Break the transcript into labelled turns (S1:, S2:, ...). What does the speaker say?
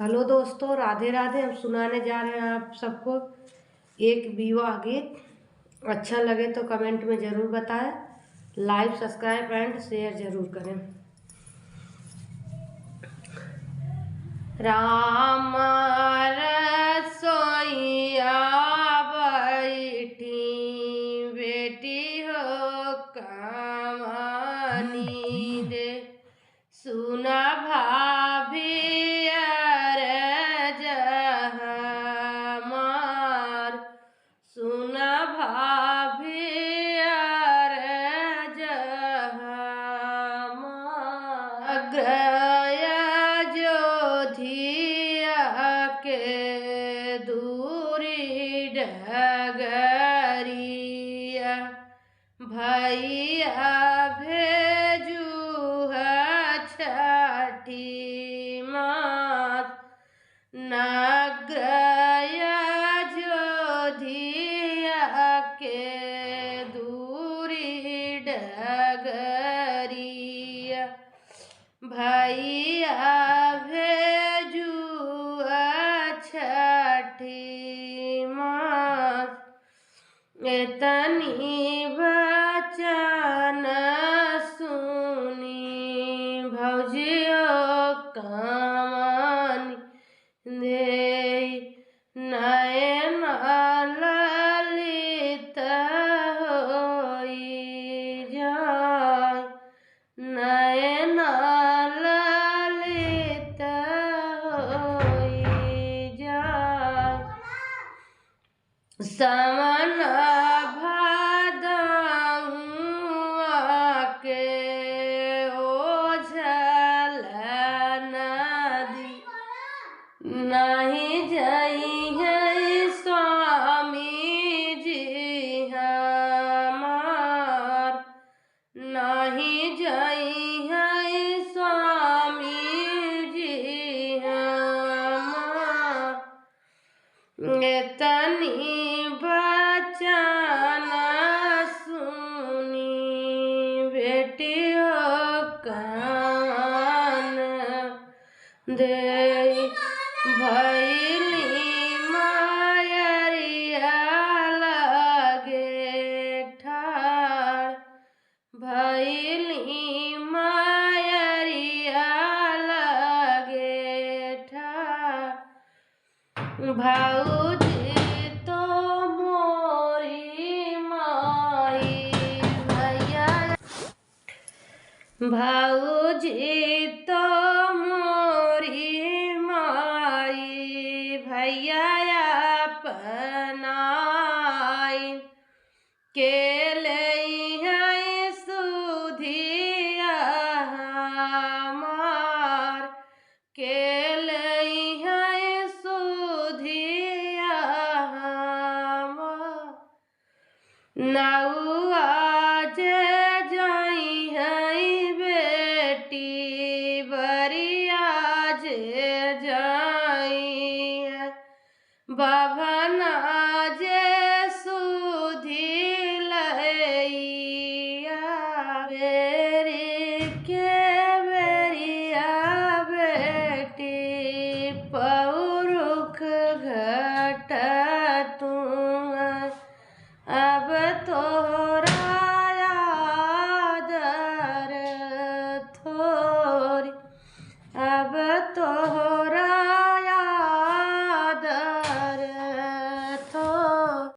S1: Hello दोस्तों, राधे राधे। हम सुनाने जा रहे हैं आप सबको एक विवाह गीत। अच्छा लगे तो कमेंट में ज़रूर बताएं, लाइक सब्सक्राइब एंड शेयर ज़रूर करें। राम रसोइया बैठी बेटी हो कमानी दे, सुना भाभी सुना भाभी अग्रय जोधिया के दूरी डगरिया, भैया भेजू छठी मात नग्रय जोधिया के दूरी डगरिया, भैया भेजू छठी मात। इतनी वचन सुनी भौजियो कमानी दे, नयन ललित होई जाय, नयन ललित होई जाय। समन भादउआ के ओझल नदी, नहीं जइहे स्वामी जी हमार, नहीं जइहे स्वामी जी हमार। इतनी वचन सुनी बेटियों कान दे, भैली मायरिया लगे ठाड़, भैली मायरिया लगे ठाड़। भाऊजी तो मोरी माई भैया, भाऊजी तो मोरी माई भैया अपनाई के ले सुधिया हमार, के ले सुधिया हमार। नौआ जे जाई बेटी बरिया जे जाई, बाभना